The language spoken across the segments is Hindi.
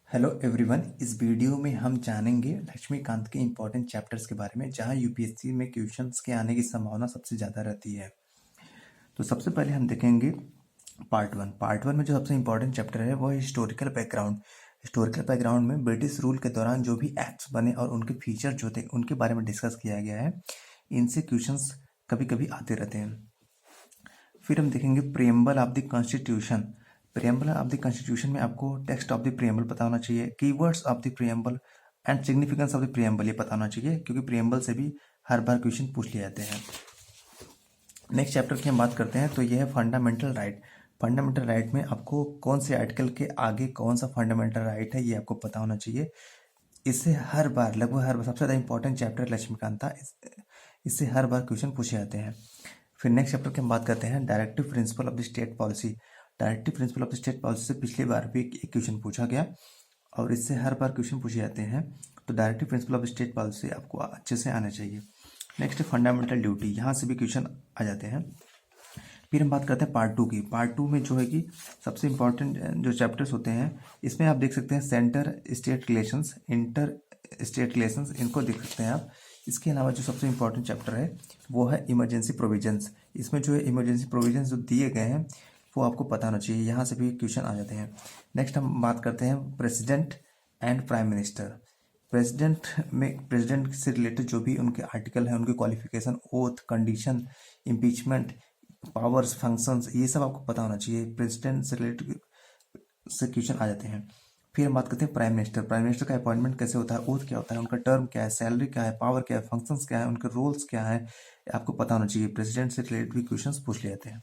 Hello everyone. इस वीडियो में हम जानेंगे लक्ष्मीकांत के इम्पोर्टेंट चैप्टर्स के बारे में जहां यूपीएससी में क्वेश्चंस के आने की संभावना सबसे ज़्यादा रहती है। तो सबसे पहले हम देखेंगे पार्ट वन में जो सबसे इम्पोर्टेंट चैप्टर है वो है हिस्टोरिकल बैकग्राउंड। हिस्टोरिकल बैकग्राउंड में ब्रिटिश रूल के दौरान जो भी एक्ट्स बने और उनके फीचर जो थे उनके बारे में डिस्कस किया गया है। इनसे क्वेश्चंस कभी कभी आते रहते हैं। फिर हम देखेंगे preamble of the constitution. Preamble of the constitution में आपको टेक्स्ट ऑफ द प्रियम्बल पता होना चाहिए, keywords of the preamble and significance of the preamble ये पता होना चाहिए, क्योंकि प्रियम्बल से भी हर बार क्वेश्चन पूछ लिए जाते हैं। नेक्स्ट चैप्टर की हम बात करते हैं तो ये है फंडामेंटल राइट। फंडामेंटल राइट में आपको कौन से आर्टिकल के आगे कौन सा फंडामेंटल राइट है ये आपको पता होना चाहिए। इससे हर बार लगभग हर बार सबसे ज़्यादा इंपॉर्टेंट चैप्टर लक्ष्मीकांत था। इससे हर बार क्वेश्चन पूछे जाते हैं। फिर नेक्स्ट चैप्टर की हम बात करते हैं directive principle of the state policy. Directive principle of the state policy से पिछली बार भी एक क्वेश्चन पूछा गया और इससे हर बार क्वेश्चन पूछे जाते हैं। तो directive principle of the state policy आपको अच्छे से आना चाहिए। नेक्स्ट फंडामेंटल ड्यूटी, यहाँ से भी क्वेश्चन आ जाते हैं। फिर हम बात करते हैं पार्ट टू की। पार्ट टू में जो है कि सबसे इंपॉर्टेंट जो चैप्टर्स होते हैं इसमें आप देख सकते हैं centre state relations, inter state relations, इनको देख सकते हैं आप। इसके अलावा जो सबसे इंपॉर्टेंट चैप्टर है वो है इमरजेंसी प्रोविजंस। इसमें जो है इमरजेंसी प्रोविजंस जो दिए गए हैं वो आपको पता होना चाहिए, यहाँ से भी क्वेश्चन आ जाते हैं। नेक्स्ट हम बात करते हैं president and prime minister. President में प्रेसिडेंट से रिलेटेड जो भी उनके आर्टिकल हैं, उनके qualification, oath, condition, impeachment, powers, functions, ये सब आपको पता होना चाहिए। प्रेसिडेंट से रिलेटेड से क्वेश्चन आ जाते हैं। फिर हम बात करते हैं प्राइम मिनिस्टर। प्राइम मिनिस्टर का अपॉइंटमेंट कैसे होता है, ओथ क्या होता है, उनका टर्म क्या है, सैलरी क्या है, पावर क्या है, फंक्शंस क्या है, उनके रोल्स क्या है, आपको पता होना चाहिए। प्रेसिडेंट से रिलेटेड भी क्वेश्चंस पूछ लिए जाते हैं।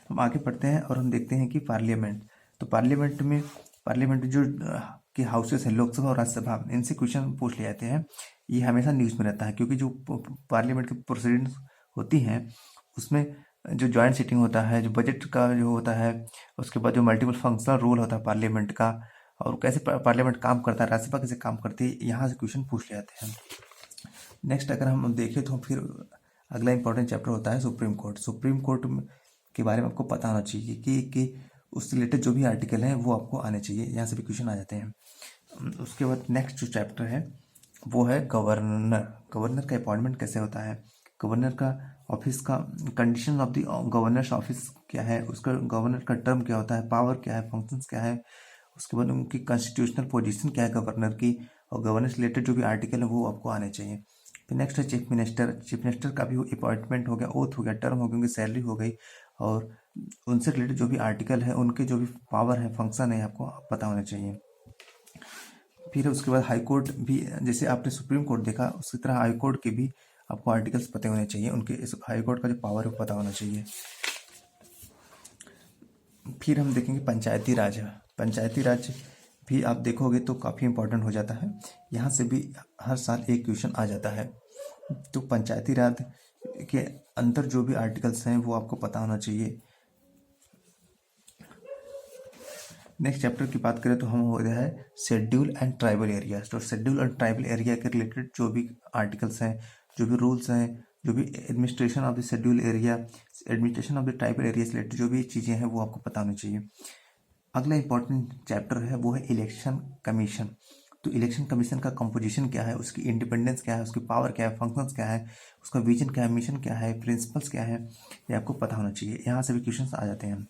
हम आगे पढ़ते हैं और हम देखते हैं कि पार्लियामेंट। तो पार्लियामेंट जो के हाउसेस हैं, लोकसभा और राज्यसभा, इनसे क्वेश्चन पूछ लिए जाते हैं। ये हमेशा न्यूज़ में रहता है, क्योंकि जो पार्लियामेंट की प्रोसीडिंग्स होती हैं उसमें जो जॉइंट सीटिंग होता है, जो बजट का जो होता है, उसके बाद जो मल्टीपल फंक्शनल रोल होता है पार्लियामेंट का, और कैसे पार्लियामेंट काम करता है, राज्यसभा कैसे काम करती है, यहाँ से क्वेश्चन पूछ ले जाते हैं। नेक्स्ट अगर हम देखें तो फिर अगला इंपॉर्टेंट चैप्टर होता है सुप्रीम कोर्ट। सुप्रीम कोर्ट के बारे में आपको पता होना चाहिए कि उससे रिलेटेड जो भी आर्टिकल हैं वो आपको आने चाहिए, यहाँ से भी क्वेश्चन आ जाते हैं। उसके बाद नेक्स्ट जो चैप्टर है वो है गवर्नर। गवर्नर का अपॉइंटमेंट कैसे होता है, गवर्नर का ऑफिस का condition of the governors office क्या है, उसका गवर्नर का टर्म क्या होता है, पावर क्या है, फंक्शंस क्या है, उसके बाद उनकी कॉन्स्टिट्यूशनल पोजीशन क्या है गवर्नर की, और गवर्नर से रिलेटेड जो भी आर्टिकल है वो आपको आने चाहिए। फिर नेक्स्ट है चीफ मिनिस्टर। चीफ मिनिस्टर का भी अपॉइंटमेंट हो गया, ओथ हो गया, टर्म हो गया, उनकी सैलरी हो गई, और उनसे रिलेटेड जो भी आर्टिकल है, उनके जो भी पावर है, फंक्शन है, आपको पता होना चाहिए। फिर उसके बाद हाई कोर्ट भी, जैसे आपने सुप्रीम कोर्ट देखा उसी तरह हाई कोर्ट के भी आपको आर्टिकल्स पते होने चाहिए, उनके इस हाई कोर्ट का जो पावर है वो पता होना चाहिए। फिर हम देखेंगे पंचायती राज। पंचायती राज भी आप देखोगे तो काफ़ी इंपॉर्टेंट हो जाता है, यहाँ से भी हर साल एक क्वेश्चन आ जाता है। तो पंचायती राज के अंदर जो भी आर्टिकल्स हैं वो आपको पता होना चाहिए। नेक्स्ट चैप्टर की बात करें तो हम हो रहा है शेड्यूल एंड ट्राइबल एरियाज। तो शेड्यूल और ट्राइबल एरिया के रिलेटेड जो भी आर्टिकल्स हैं, जो भी रूल्स हैं, जो भी administration of the schedule area, administration of the tribal area से रिलेटेड जो भी चीज़ें हैं वो आपको पता होनी चाहिए। अगला इंपॉर्टेंट चैप्टर है वो है इलेक्शन कमीशन। तो इलेक्शन कमीशन का कंपोजिशन क्या है, उसकी इंडिपेंडेंस क्या है, उसकी पावर क्या है, फंक्शंस क्या है, उसका विजन क्या है, मिशन क्या है, प्रिंसिपल्स क्या है, ये आपको पता होना चाहिए। यहाँ से भी क्वेश्चन आ जाते हैं।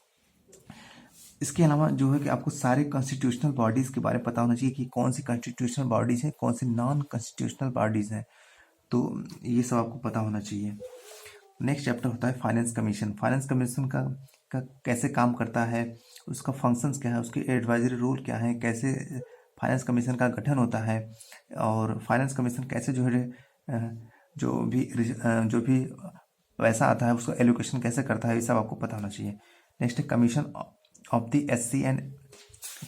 इसके अलावा जो है कि आपको सारे कॉन्स्टिट्यूशनल बॉडीज़ के बारे में पता होना चाहिए कि कौन सी कॉन्स्टिट्यूशनल बॉडीज़ हैं, कौन सी नॉन कॉन्स्टिट्यूशनल बॉडीज़ हैं, तो ये सब आपको पता होना चाहिए। नेक्स्ट चैप्टर होता है फाइनेंस कमीशन। फाइनेंस कमीशन का कैसे काम करता है, उसका फंक्शंस क्या है, उसके एडवाइजरी रोल क्या है, कैसे फाइनेंस कमीशन का गठन होता है, और फाइनेंस कमीशन कैसे जो है जो भी पैसा आता है उसका एलोकेशन कैसे करता है, ये सब आपको पता होना चाहिए। नेक्स्ट है commission of the SC and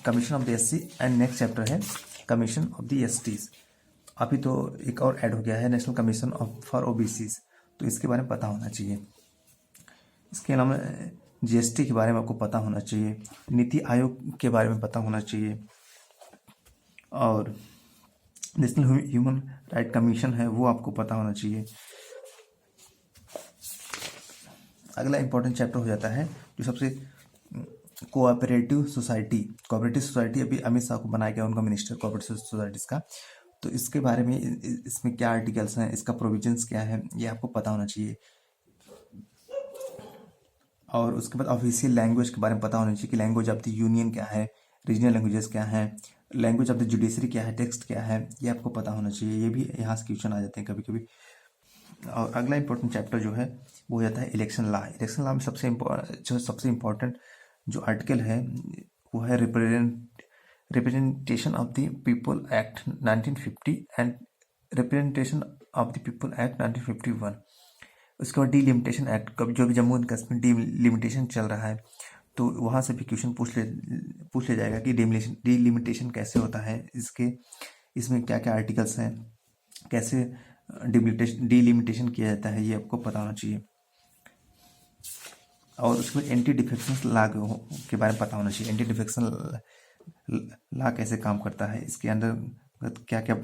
commission of the SC and next chapter है कमीशन ऑफ द एसटीज। अभी तो एक और ऐड हो गया है national commission of for OBCs, तो इसके बारे में पता होना चाहिए। इसके अलावा जीएसटी के बारे में आपको पता होना चाहिए, नीति आयोग के बारे में पता होना चाहिए, और नेशनल ह्यूमन राइट कमीशन है वो आपको पता होना चाहिए। अगला इंपॉर्टेंट चैप्टर हो जाता है जो सबसे कोऑपरेटिव सोसाइटी अभी अमित शाह को बनाया गया उनका मिनिस्टर कोऑपरेटिव सोसाइटीज़ का। तो इसके बारे में इसमें क्या आर्टिकल्स हैं, इसका प्रोविजंस क्या है, ये आपको पता होना चाहिए। और उसके बाद ऑफिशियल लैंग्वेज के बारे में पता होना चाहिए कि लैंग्वेज ऑफ द यूनियन क्या है, रीजनल लैंग्वेजेस क्या है, लैंग्वेज ऑफ द जुडिशरी क्या है, टेक्स्ट क्या है, ये आपको पता होना चाहिए। ये भी यहाँ से क्वेश्चन आ जाते हैं कभी कभी। और अगला इंपॉर्टेंट चैप्टर जो है वो हो जाता है इलेक्शन लॉ। इलेक्शन लॉ में सबसे इम्पोर्टेंट जो आर्टिकल है वो है representation of the people act 1950 and representation of the people act 1951। उसके बाद डीलिमिटेशन एक्ट, कभी जो भी जम्मू एंड कश्मीर डीलिमिटेशन चल रहा है तो वहाँ से भी क्वेश्चन पूछ ले जाएगा कि डीलिमिटेशन कैसे होता है, इसमें क्या क्या आर्टिकल्स हैं, कैसे डीलिमिटेशन किया जाता है, ये आपको पता होना चाहिए। और उसके बाद एंटी डिफेक्शन लॉ के बारे में पता होना चाहिए। एंटी डिफेक्शन लॉ कैसे काम करता है, इसके अंदर क्या क्या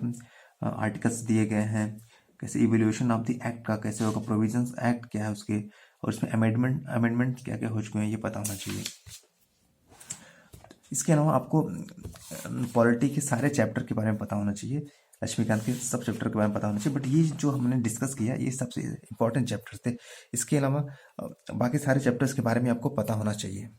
आर्टिकल्स दिए गए हैं, कैसे इवोल्यूशन ऑफ द एक्ट का कैसे होगा, प्रोविजंस एक्ट क्या है उसके, और इसमें अमेंडमेंट क्या क्या हो चुके हैं, ये पता होना चाहिए। इसके अलावा आपको पॉलिटी के सारे चैप्टर के बारे में पता होना चाहिए, लक्ष्मीकांत के सब चैप्टर के बारे में पता होना चाहिए। बट ये जो हमने डिस्कस किया ये सबसे इंपॉर्टेंट चैप्टर थे। इसके अलावा बाकी सारे चैप्टर्स के बारे में आपको पता होना चाहिए।